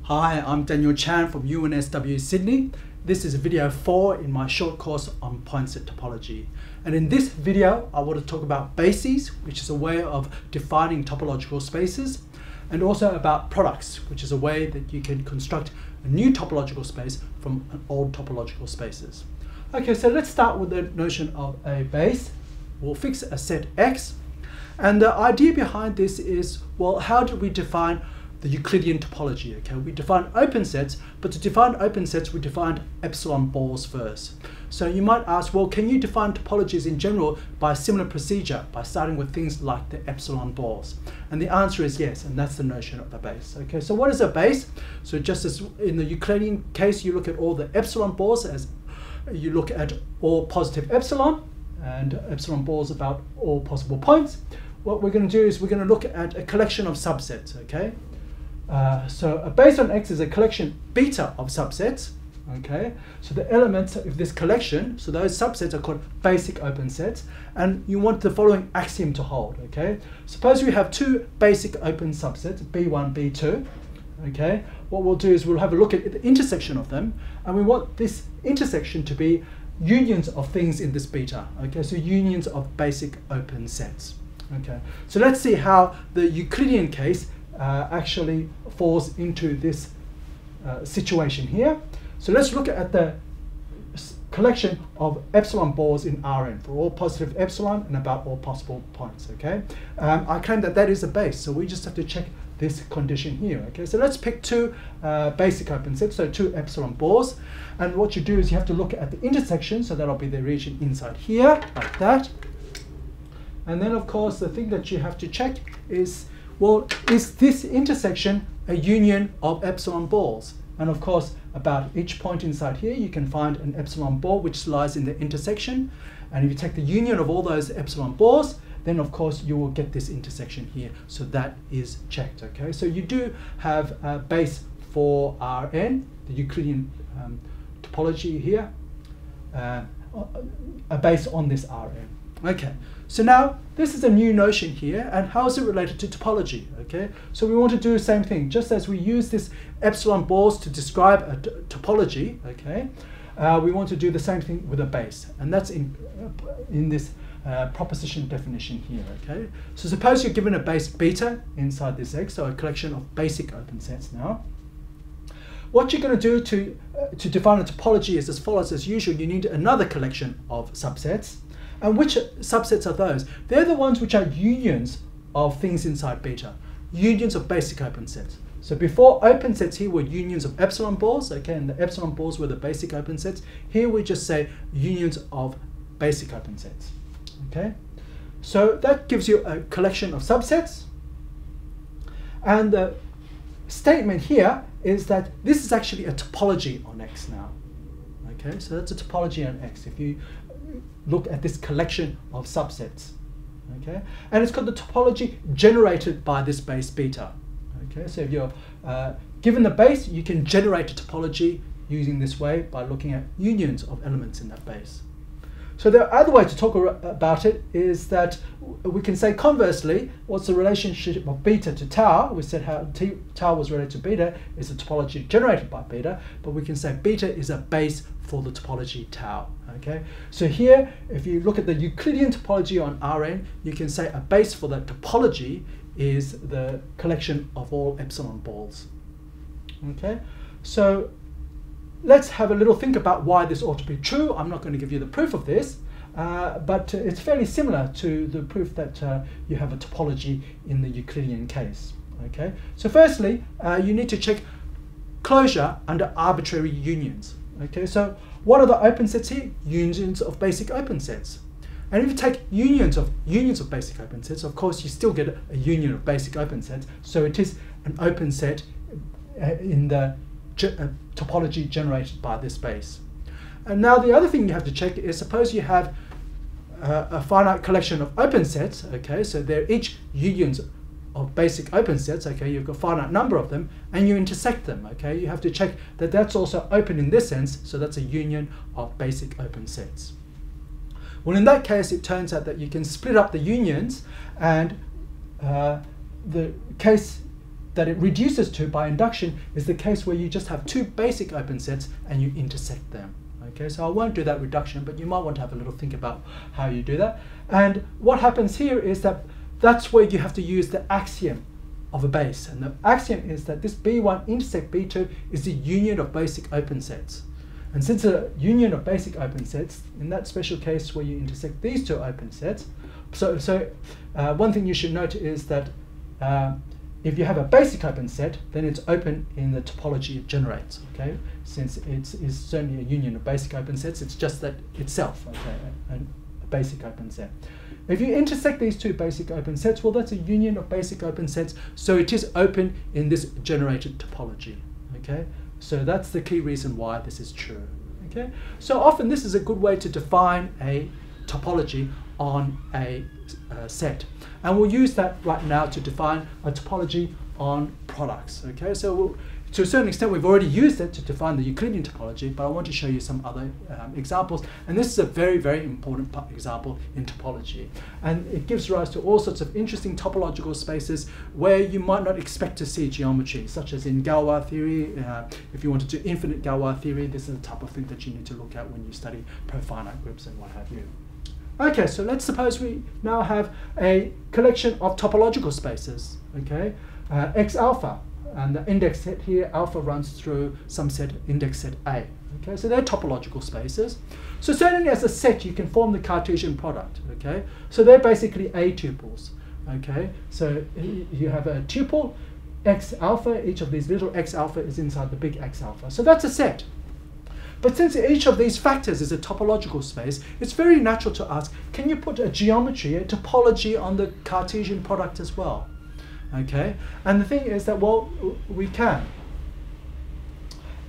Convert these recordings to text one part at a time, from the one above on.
Hi, I'm Daniel Chan from UNSW Sydney. This is video 4 in my short course on point-set topology. And in this video, I want to talk about bases, which is a way of defining topological spaces, and also about products, which is a way that you can construct a new topological space from an old topological spaces. Okay, so let's start with the notion of a base. We'll fix a set X. And the idea behind this is, well, how do we define the Euclidean topology? Okay, we define open sets, but to define open sets, we defined epsilon balls first. So you might ask, well, can you define topologies in general by a similar procedure, by starting with things like the epsilon balls? And the answer is yes, and that's the notion of a base. Okay, so what is a base? So just as in the Euclidean case, you look at all the epsilon balls as you look at all positive epsilon, and epsilon balls about all possible points. What we're going to do is we're going to look at a collection of subsets. Okay. So a base on X is a collection beta of subsets. Okay, so the elements of this collection, so those subsets are called basic open sets, and you want the following axiom to hold. Okay, suppose we have two basic open subsets, B1, B2. Okay, what we'll do is we'll have a look at the intersection of them, and we want this intersection to be unions of things in this beta. Okay, so unions of basic open sets. Okay, so let's see how the Euclidean case actually falls into this situation here. So let's look at the collection of epsilon balls in Rn for all positive epsilon and about all possible points. Okay, I claim that that is a base, so we just have to check this condition here. Okay, so let's pick two basic open sets, so two epsilon balls, and what you do is you have to look at the intersection, so that'll be the region inside here, like that. And then of course the thing that you have to check is, well, is this intersection a union of epsilon balls? And of course, about each point inside here, you can find an epsilon ball which lies in the intersection. And if you take the union of all those epsilon balls, then of course you will get this intersection here. So that is checked. Okay, so you do have a base for Rn, the Euclidean topology here, a base on this Rn. Okay, so now this is a new notion here, and how is it related to topology? Okay, so we want to do the same thing, just as we use this epsilon balls to describe a topology. Okay, we want to do the same thing with a base, and that's in this proposition definition here. Okay, so suppose you're given a base beta inside this X, so a collection of basic open sets. Now, what you're going to do to define a topology is as follows. As usual, you need another collection of subsets. And which subsets are those? They're the ones which are unions of things inside beta, unions of basic open sets. So before open sets here were unions of epsilon balls, okay, and the epsilon balls were the basic open sets. Here we just say unions of basic open sets. Okay, so that gives you a collection of subsets. And the statement here is that this is actually a topology on X now. Okay, so that's a topology on X. If you look at this collection of subsets, okay, and it's called the topology generated by this base beta. Okay, so if you're given the base, you can generate a topology using this way by looking at unions of elements in that base. So the other way to talk about it is that we can say conversely, what's the relationship of beta to tau? We said how tau was related to beta is a topology generated by beta, but we can say beta is a base for the topology tau. Okay, so here, if you look at the Euclidean topology on Rn, you can say a base for that topology is the collection of all epsilon balls. Okay, so let's have a little think about why this ought to be true. I'm not going to give you the proof of this, but it's fairly similar to the proof that you have a topology in the Euclidean case. Okay, so firstly, you need to check closure under arbitrary unions. Okay, so what are the open sets here? Unions of basic open sets. And if you take unions of basic open sets, of course you still get a union of basic open sets. So it is an open set in the topology generated by this base. And now the other thing you have to check is, suppose you have a finite collection of open sets. Okay, so they're each unions of basic open sets. Okay, you've got a finite number of them, and you intersect them. Okay, you have to check that that's also open in this sense, so that's a union of basic open sets. Well, in that case, it turns out that you can split up the unions, and the case that it reduces to by induction is the case where you just have two basic open sets and you intersect them. Okay, so I won't do that reduction, but you might want to have a little think about how you do that. And what happens here is that that's where you have to use the axiom of a base. And the axiom is that this B1 intersect B2 is the union of basic open sets. And since a union of basic open sets, in that special case where you intersect these two open sets, one thing you should note is that if you have a basic open set, then it's open in the topology it generates. Okay, since it's certainly a union of basic open sets, it's just that itself. Okay, a basic open set. If you intersect these two basic open sets, well, that's a union of basic open sets, so it is open in this generated topology. Okay, so that's the key reason why this is true. Okay, so often this is a good way to define a topology on a set, and we'll use that right now to define a topology on products. Okay, so to a certain extent we've already used it to define the Euclidean topology, but I want to show you some other examples, and this is a very, very important example in topology, and it gives rise to all sorts of interesting topological spaces where you might not expect to see geometry, such as in Galois theory. If you want to do infinite Galois theory, this is the type of thing that you need to look at when you study profinite groups and what have you. Okay, so let's suppose we now have a collection of topological spaces, okay, X alpha, and the index set here, alpha runs through some set, index set A. Okay, so they're topological spaces. So certainly as a set, you can form the Cartesian product, okay, so they're basically A tuples, okay, so you have a tuple, X alpha, each of these little X alpha is inside the big X alpha, so that's a set. But since each of these factors is a topological space, it's very natural to ask, can you put a geometry, a topology on the Cartesian product as well? Okay, and the thing is that, well, we can.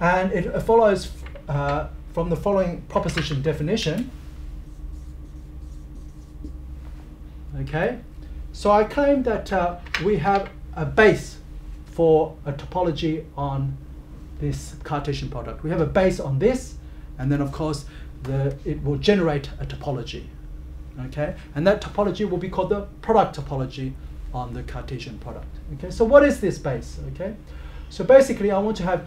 And it follows from the following proposition definition. Okay, so I claim that we have a base for a topology on this Cartesian product. We have a base on this, and then of course it will generate a topology. Okay, and that topology will be called the product topology on the Cartesian product. Okay, so what is this base? Okay, so basically I want to have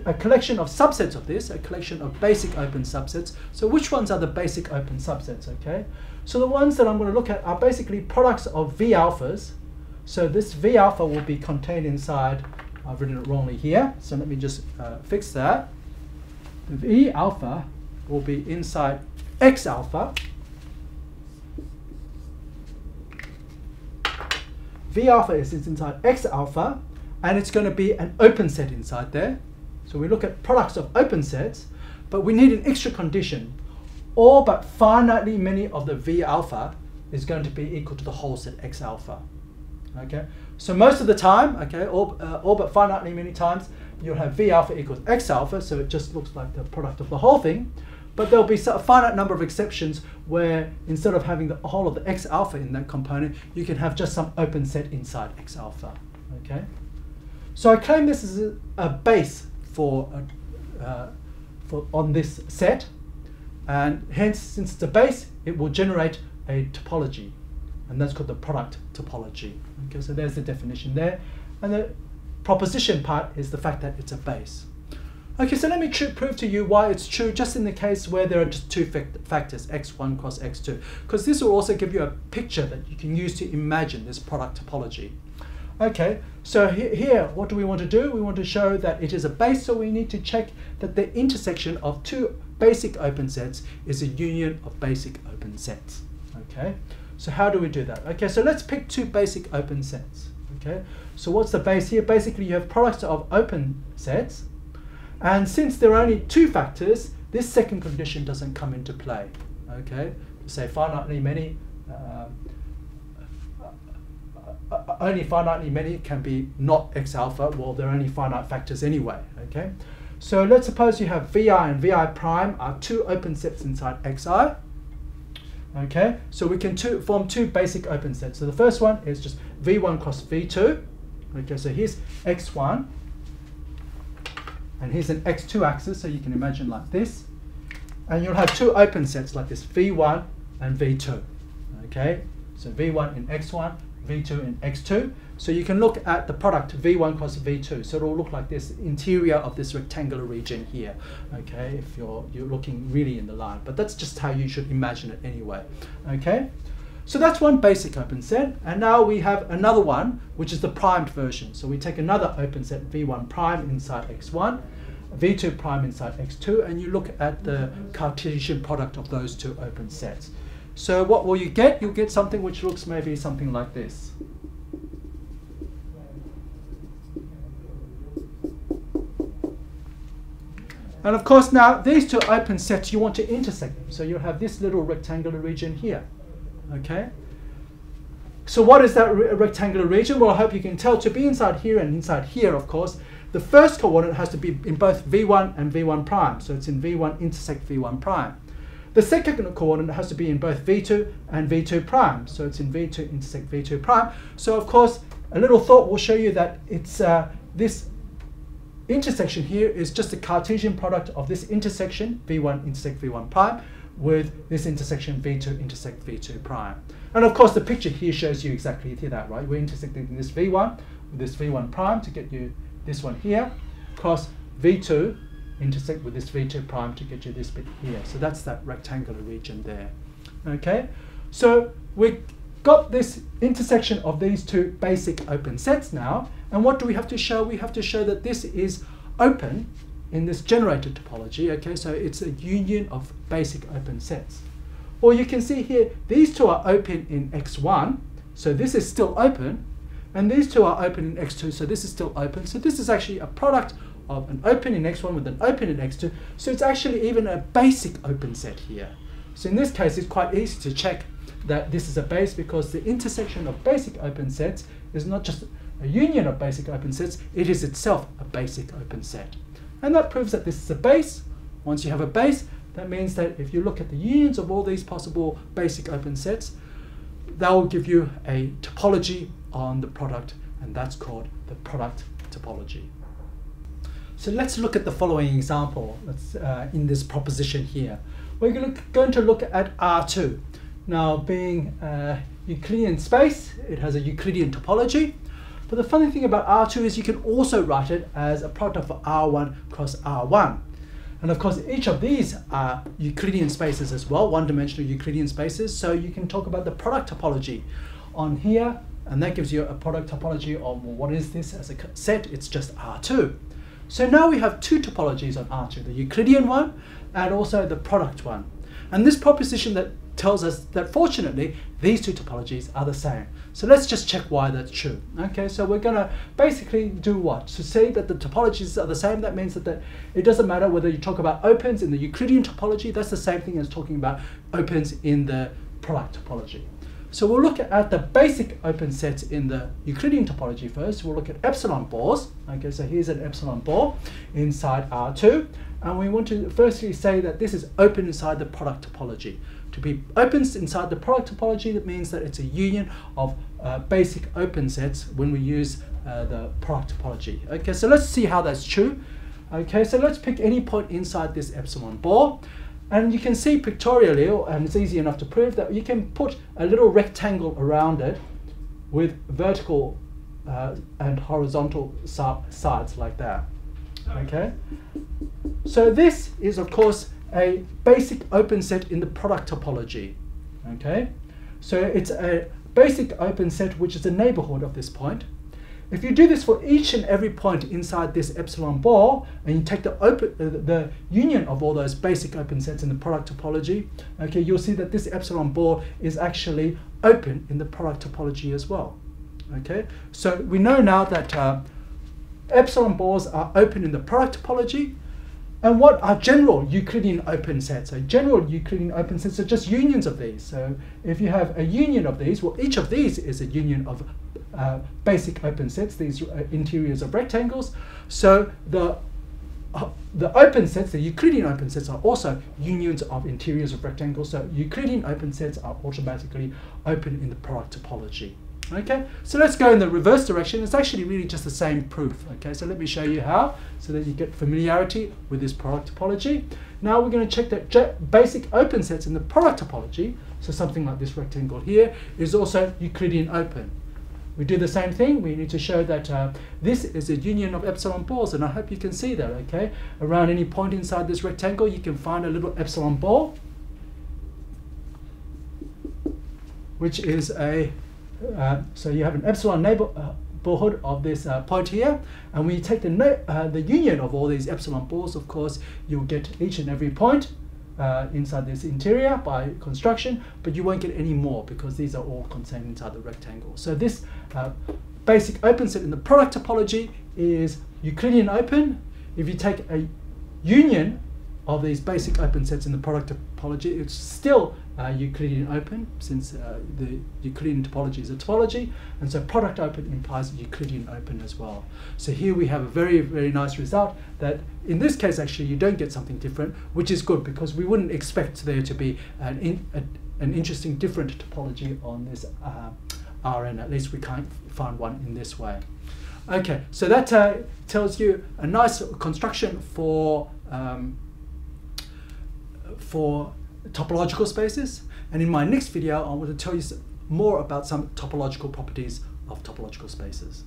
a collection of subsets of this, a collection of basic open subsets. So which ones are the basic open subsets? Okay, so the ones that I'm going to look at are basically products of V alphas. So this V alpha will be contained inside, I've written it wrongly here, so let me just fix that. The V alpha will be inside X alpha. V alpha is inside X alpha, and it's going to be an open set inside there. So we look at products of open sets, but we need an extra condition. All but finitely many of the V alpha is going to be equal to the whole set X alpha. Okay, so most of the time, okay, all but finitely many times, you'll have V alpha equals X alpha, so it just looks like the product of the whole thing. But there'll be a finite number of exceptions where instead of having the whole of the X alpha in that component, you can have just some open set inside X alpha. Okay, so I claim this is a base for on this set, and hence, since it's a base, it will generate a topology, and that's called the product topology. Okay, so there's the definition there, and the proposition part is the fact that it's a base. Okay, so let me prove to you why it's true just in the case where there are just two factors, x1 cross x2, because this will also give you a picture that you can use to imagine this product topology. Okay, so here, what do we want to do? We want to show that it is a base, so we need to check that the intersection of two basic open sets is a union of basic open sets. Okay, so how do we do that? Okay, so let's pick two basic open sets. Okay, so what's the base here? Basically, you have products of open sets, and since there are only two factors, this second condition doesn't come into play. Okay, say finitely many, only finitely many can be not X alpha. Well, they're only finite factors anyway. Okay, so let's suppose you have Vi and Vi prime are two open sets inside Xi. Okay, so we can form two basic open sets. So the first one is just V1 cross V2. Okay, so here's X1, and here's an X2 axis, so you can imagine like this. And you'll have two open sets like this, V1 and V2. Okay, so V1 in X1, V2 and X2. So you can look at the product V1 cross V2. So it will look like this interior of this rectangular region here, okay, if you're looking really in the line. But that's just how you should imagine it anyway, okay? So that's one basic open set, and now we have another one, which is the primed version. So we take another open set V1 prime inside X1, V2 prime inside X2, and you look at the Cartesian product of those two open sets. So what will you get? You'll get something which looks maybe something like this. And of course now these two open sets you want to intersect them. So you'll have this little rectangular region here. Okay. So what is that rectangular region? Well, I hope you can tell. To be inside here and inside here, of course, the first coordinate has to be in both V1 and V1 prime. So it's in V1 intersect V1 prime. The second coordinate has to be in both V2 and V2 prime. So it's in V2 intersect V2 prime. So of course, a little thought will show you that it's this intersection here is just a Cartesian product of this intersection, V1 intersect V1 prime, with this intersection V2 intersect V2 prime. And of course the picture here shows you exactly that, right? We're intersecting this V1 with this V1 prime to get you this one here, cross V2 intersect with this V2 prime to get you this bit here. So that's that rectangular region there. Okay, so we got this intersection of these two basic open sets now, and what do we have to show? We have to show that this is open in this generated topology. Okay, so it's a union of basic open sets. Or you can see here, these two are open in X1, so this is still open, and these two are open in X2, so this is still open. So this is actually a product of an open in X1 with an open in X2, so it's actually even a basic open set here. So in this case, it's quite easy to check that this is a base, because the intersection of basic open sets is not just a union of basic open sets, it is itself a basic open set. And that proves that this is a base. Once you have a base, that means that if you look at the unions of all these possible basic open sets, that will give you a topology on the product, and that's called the product topology. So let's look at the following example in this proposition here. We're going to look at R2. Now, being a Euclidean space, it has a Euclidean topology. But the funny thing about R2 is you can also write it as a product of R1 cross R1. And of course, each of these are Euclidean spaces as well, one-dimensional Euclidean spaces. So you can talk about the product topology on here, and that gives you a product topology of, well, what is this as a set? It's just R2. So now we have two topologies on R2, the Euclidean one and also the product one. And this proposition that tells us that fortunately these two topologies are the same. So let's just check why that's true. Okay, so we're going to basically do what? To say that the topologies are the same, that means that it doesn't matter whether you talk about opens in the Euclidean topology, that's the same thing as talking about opens in the product topology. So we'll look at the basic open sets in the Euclidean topology first. We'll look at epsilon bores. Okay, so here's an epsilon bore inside R2. And we want to firstly say that this is open inside the product topology. To be open inside the product topology, that means that it's a union of basic open sets when we use the product topology. Okay, so let's see how that's true. Okay, so let's pick any point inside this epsilon bore. And you can see pictorially, and it's easy enough to prove, that you can put a little rectangle around it with vertical and horizontal sides like that. Okay, so this is of course a basic open set in the product topology. Okay, so it's a basic open set which is a neighborhood of this point. If you do this for each and every point inside this epsilon bore, and you take the union of all those basic open sets in the product topology, okay, you'll see that this epsilon bore is actually open in the product topology as well. Okay, so we know now that epsilon bores are open in the product topology. And what are general Euclidean open sets? So general Euclidean open sets are just unions of these. So if you have a union of these, well, each of these is a union of basic open sets, these interiors of rectangles. So the open sets, the Euclidean open sets, are also unions of interiors of rectangles. So Euclidean open sets are automatically open in the product topology. Okay, so let's go in the reverse direction. It's actually really just the same proof. Okay, so let me show you how, so that you get familiarity with this product topology. Now we're going to check that basic open sets in the product topology, so something like this rectangle here, is also Euclidean open. we do the same thing. We need to show that this is a union of epsilon balls, and I hope you can see that, okay? Around any point inside this rectangle, you can find a little epsilon ball, which is a, so you have an epsilon neighborhood of this point here, and when you take the union of all these epsilon balls, of course, you'll get each and every point inside this interior by construction, but you won't get any more because these are all contained inside the rectangle. So this basic open set in the product topology is Euclidean open. If you take a union of these basic open sets in the product topology, it's still Euclidean open, since the Euclidean topology is a topology, and so product open implies Euclidean open as well. So here we have a very, very nice result that in this case actually you don't get something different, which is good because we wouldn't expect there to be an interesting different topology on this Rn. At least we can't find one in this way. Okay, so that tells you a nice construction for topological spaces, and in my next video I want to tell you more about some topological properties of topological spaces.